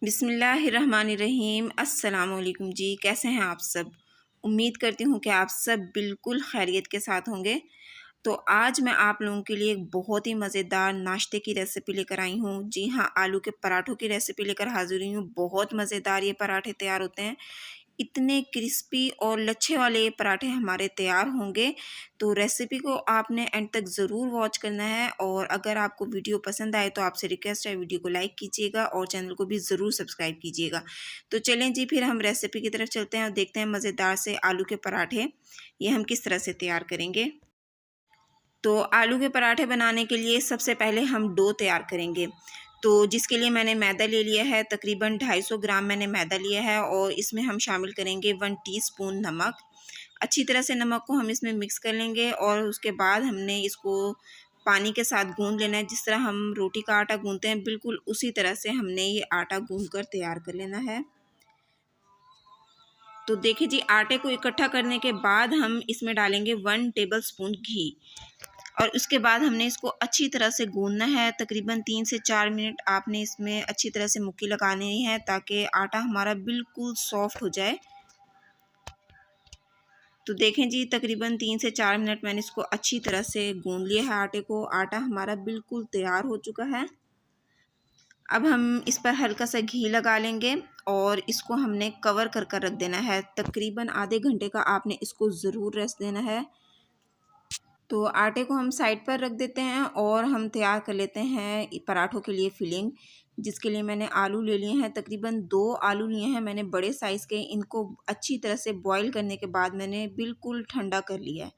बिस्मिल्लाहिर्रहमानिर्रहीम। अस्सलाम वालेकुम जी, कैसे हैं आप सब। उम्मीद करती हूँ कि आप सब बिल्कुल खैरियत के साथ होंगे। तो आज मैं आप लोगों के लिए एक बहुत ही मज़ेदार नाश्ते की रेसिपी लेकर आई हूँ। जी हाँ, आलू के पराठों की रेसिपी लेकर हाज़िर हुई हूँ। बहुत मज़ेदार ये पराठे तैयार होते हैं। इतने क्रिस्पी और लच्छे वाले ये पराठे हमारे तैयार होंगे। तो रेसिपी को आपने एंड तक ज़रूर वॉच करना है, और अगर आपको वीडियो पसंद आए तो आपसे रिक्वेस्ट है वीडियो को लाइक कीजिएगा और चैनल को भी ज़रूर सब्सक्राइब कीजिएगा। तो चलें जी, फिर हम रेसिपी की तरफ चलते हैं और देखते हैं मज़ेदार से आलू के पराठे ये हम किस तरह से तैयार करेंगे। तो आलू के पराठे बनाने के लिए सबसे पहले हम डो तैयार करेंगे। तो जिसके लिए मैंने मैदा ले लिया है, तकरीबन 250 ग्राम मैंने मैदा लिया है, और इसमें हम शामिल करेंगे 1 टीस्पून नमक। अच्छी तरह से नमक को हम इसमें मिक्स कर लेंगे, और उसके बाद हमने इसको पानी के साथ गूंद लेना है। जिस तरह हम रोटी का आटा गूंदते हैं, बिल्कुल उसी तरह से हमने ये आटा गूंद कर तैयार कर लेना है। तो देखिए जी, आटे को इकट्ठा करने के बाद हम इसमें डालेंगे 1 टेबल स्पून घी, और उसके बाद हमने इसको अच्छी तरह से गूंदना है। तकरीबन 3 से 4 मिनट आपने इसमें अच्छी तरह से मुक्की लगानी है, ताकि आटा हमारा बिल्कुल सॉफ्ट हो जाए। तो देखें जी, तकरीबन 3 से 4 मिनट मैंने इसको अच्छी तरह से गूंद लिया है आटे को। आटा हमारा बिल्कुल तैयार हो चुका है। अब हम इस पर हल्का सा घी लगा लेंगे, और इसको हमने कवर कर कर रख देना है। तकरीबन आधे घंटे का आपने इसको ज़रूर रेस्ट देना है। तो आटे को हम साइड पर रख देते हैं, और हम तैयार कर लेते हैं पराठों के लिए फिलिंग। जिसके लिए मैंने आलू ले लिए हैं, तकरीबन 2 आलू लिए हैं मैंने बड़े साइज़ के। इनको अच्छी तरह से बॉईल करने के बाद मैंने बिल्कुल ठंडा कर लिया है।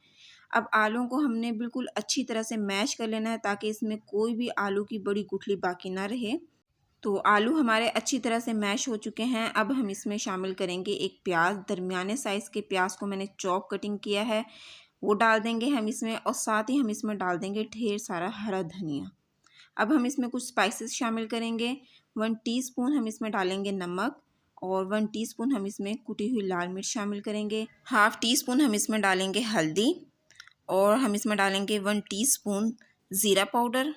अब आलूओं को हमने बिल्कुल अच्छी तरह से मैश कर लेना है, ताकि इसमें कोई भी आलू की बड़ी गुठली बाकी ना रहे। तो आलू हमारे अच्छी तरह से मैश हो चुके हैं। अब हम इसमें शामिल करेंगे एक प्याज। दरमियाने साइज़ के प्याज को मैंने चॉप कटिंग किया है, वो डाल देंगे हम इसमें, और साथ ही हम इसमें डाल देंगे ढेर सारा हरा धनिया। अब हम इसमें कुछ स्पाइसेस शामिल करेंगे। 1 टीस्पून हम इसमें डालेंगे नमक, और 1 टीस्पून हम इसमें कुटी हुई लाल मिर्च शामिल करेंगे। हाफ़ टी स्पून हम इसमें डालेंगे हल्दी, और हम इसमें डालेंगे 1 टीस्पून ज़ीरा पाउडर,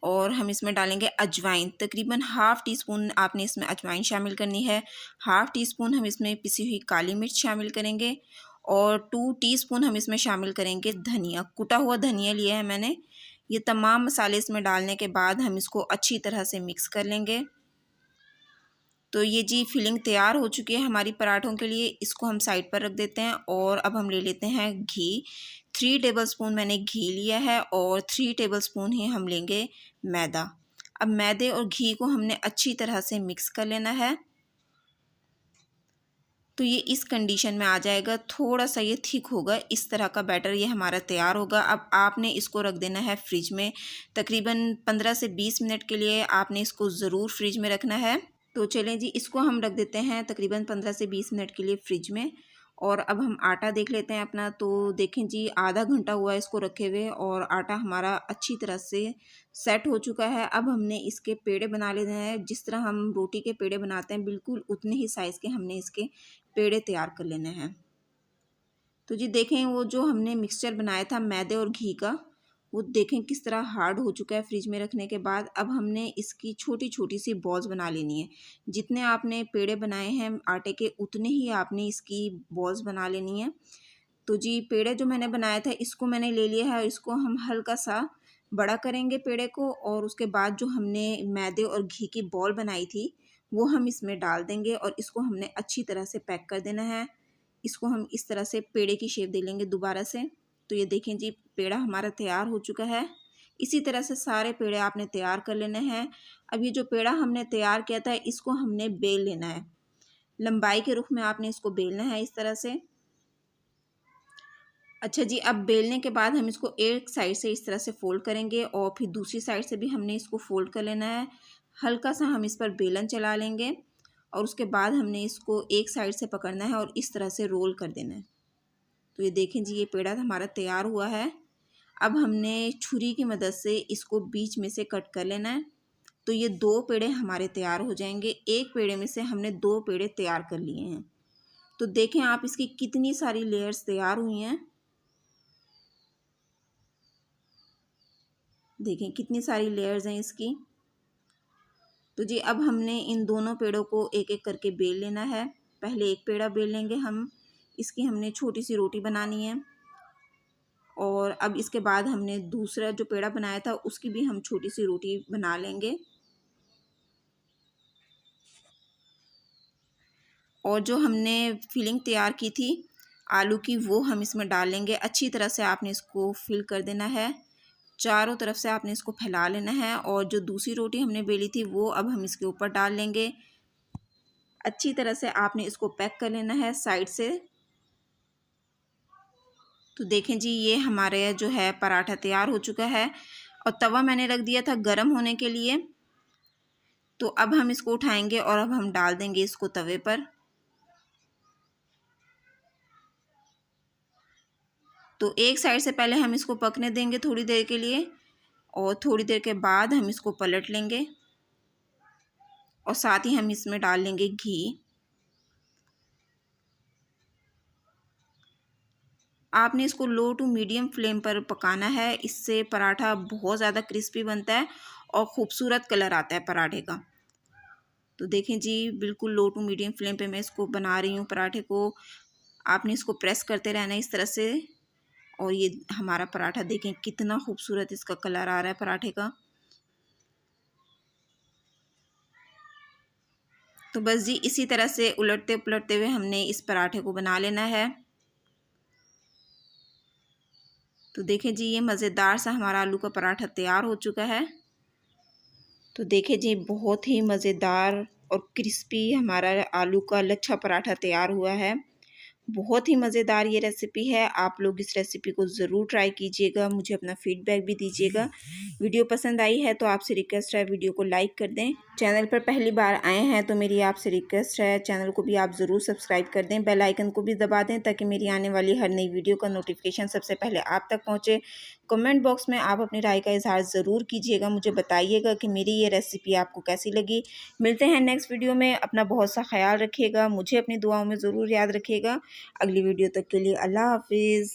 और हम इसमें डालेंगे अजवाइन। तकरीबन हाफ़ टी स्पून आपने इसमें अजवाइन शामिल करनी है। हाफ़ टी स्पून हम इसमें पिसी हुई काली मिर्च शामिल करेंगे, और 2 टीस्पून हम इसमें शामिल करेंगे धनिया। कुटा हुआ धनिया लिया है मैंने। ये तमाम मसाले इसमें डालने के बाद हम इसको अच्छी तरह से मिक्स कर लेंगे। तो ये जी फिलिंग तैयार हो चुकी है हमारी पराठों के लिए। इसको हम साइड पर रख देते हैं, और अब हम ले लेते हैं घी। 3 टेबलस्पून मैंने घी लिया है, और 3 टेबलस्पून ही हम लेंगे मैदा। अब मैदे और घी को हमने अच्छी तरह से मिक्स कर लेना है। तो ये इस कंडीशन में आ जाएगा, थोड़ा सा ये थिक होगा, इस तरह का बैटर ये हमारा तैयार होगा। अब आपने इसको रख देना है फ्रिज में। तकरीबन 15 से 20 मिनट के लिए आपने इसको ज़रूर फ्रिज में रखना है। तो चलें जी, इसको हम रख देते हैं तकरीबन 15 से 20 मिनट के लिए फ्रिज में। और अब हम आटा देख लेते हैं अपना। तो देखें जी, आधा घंटा हुआ है इसको रखे हुए, और आटा हमारा अच्छी तरह से सेट हो चुका है। अब हमने इसके पेड़े बना लेने हैं। जिस तरह हम रोटी के पेड़े बनाते हैं, बिल्कुल उतने ही साइज़ के हमने इसके पेड़े तैयार कर लेने हैं। तो जी देखें, वो जो हमने मिक्सचर बनाया था मैदे और घी का, वो देखें किस तरह हार्ड हो चुका है फ्रिज में रखने के बाद। अब हमने इसकी छोटी छोटी सी बॉल्स बना लेनी है। जितने आपने पेड़े बनाए हैं आटे के, उतने ही आपने इसकी बॉल्स बना लेनी है। तो जी पेड़े जो मैंने बनाया था, इसको मैंने ले लिया है, और इसको हम हल्का सा बड़ा करेंगे पेड़े को, और उसके बाद जो हमने मैदे और घी की बॉल बनाई थी, वो हम इसमें डाल देंगे, और इसको हमने अच्छी तरह से पैक कर देना है। इसको हम इस तरह से पेड़े की शेप दे लेंगे दोबारा से। तो ये देखें जी, पेड़ा हमारा तैयार हो चुका है। इसी तरह से सारे पेड़े आपने तैयार कर लेने हैं। अब ये जो पेड़ा हमने तैयार किया था, इसको हमने बेल लेना है। लंबाई के रुख में आपने इसको बेलना है इस तरह से। अच्छा जी, अब बेलने के बाद हम इसको एक साइड से इस तरह से फ़ोल्ड करेंगे, और फिर दूसरी साइड से भी हमने इसको फ़ोल्ड कर लेना है। हल्का सा हम इस पर बेलन चला लेंगे, और उसके बाद हमने इसको एक साइड से पकड़ना है और इस तरह से रोल कर देना है। तो ये देखें जी, ये पेड़ा हमारा तैयार हुआ है। अब हमने छुरी की मदद से इसको बीच में से कट कर लेना है। तो ये 2 पेड़े हमारे तैयार हो जाएंगे। एक पेड़े में से हमने 2 पेड़े तैयार कर लिए हैं। तो देखें आप, इसकी कितनी सारी लेयर्स तैयार हुई हैं। देखें कितनी सारी लेयर्स हैं इसकी। तो जी अब हमने इन दोनों पेड़ों को एक एक करके बेल लेना है। पहले एक पेड़ा बेल लेंगे हम, इसकी हमने छोटी सी रोटी बनानी है। और अब इसके बाद हमने दूसरा जो पेड़ा बनाया था उसकी भी हम छोटी सी रोटी बना लेंगे। और जो हमने फिलिंग तैयार की थी आलू की वो हम इसमें डाल लेंगे। अच्छी तरह से आपने इसको फिल कर देना है, चारों तरफ से आपने इसको फैला लेना है। और जो दूसरी रोटी हमने बेली थी वो अब हम इसके ऊपर डाल लेंगे। अच्छी तरह से आपने इसको पैक कर लेना है साइड से। तो देखें जी ये हमारे जो है पराठा तैयार हो चुका है। और तवा मैंने रख दिया था गरम होने के लिए। तो अब हम इसको उठाएंगे और अब हम डाल देंगे इसको तवे पर। तो एक साइड से पहले हम इसको पकने देंगे थोड़ी देर के लिए, और थोड़ी देर के बाद हम इसको पलट लेंगे। और साथ ही हम इसमें डाल लेंगे घी। आपने इसको लो टू मीडियम फ्लेम पर पकाना है, इससे पराठा बहुत ज़्यादा क्रिस्पी बनता है और ख़ूबसूरत कलर आता है पराठे का। तो देखें जी बिल्कुल लो टू मीडियम फ्लेम पे मैं इसको बना रही हूँ पराठे को। आपने इसको प्रेस करते रहना है इस तरह से। और ये हमारा पराठा देखें कितना खूबसूरत इसका कलर आ रहा है पराठे का। तो बस जी इसी तरह से उलटते पुलटते हुए हमने इस पराठे को बना लेना है। तो देखें जी ये मज़ेदार सा हमारा आलू का पराठा तैयार हो चुका है। तो देखें जी बहुत ही मज़ेदार और क्रिस्पी हमारा आलू का लच्छा पराठा तैयार हुआ है। बहुत ही मज़ेदार ये रेसिपी है। आप लोग इस रेसिपी को ज़रूर ट्राई कीजिएगा, मुझे अपना फीडबैक भी दीजिएगा। वीडियो पसंद आई है तो आपसे रिक्वेस्ट है वीडियो को लाइक कर दें। चैनल पर पहली बार आए हैं तो मेरी आपसे रिक्वेस्ट है चैनल को भी आप ज़रूर सब्सक्राइब कर दें, बेल आइकन को भी दबा दें ताकि मेरी आने वाली हर नई वीडियो का नोटिफिकेशन सबसे पहले आप तक पहुँचे। कमेंट बॉक्स में आप अपनी राय का इज़हार ज़रूर कीजिएगा, मुझे बताइएगा कि मेरी ये रेसिपी आपको कैसी लगी। मिलते हैं नेक्स्ट वीडियो में, अपना बहुत सा ख्याल रखिएगा, मुझे अपनी दुआओं में ज़रूर याद रखिएगा। अगली वीडियो तक के लिए अल्लाह हाफिज़।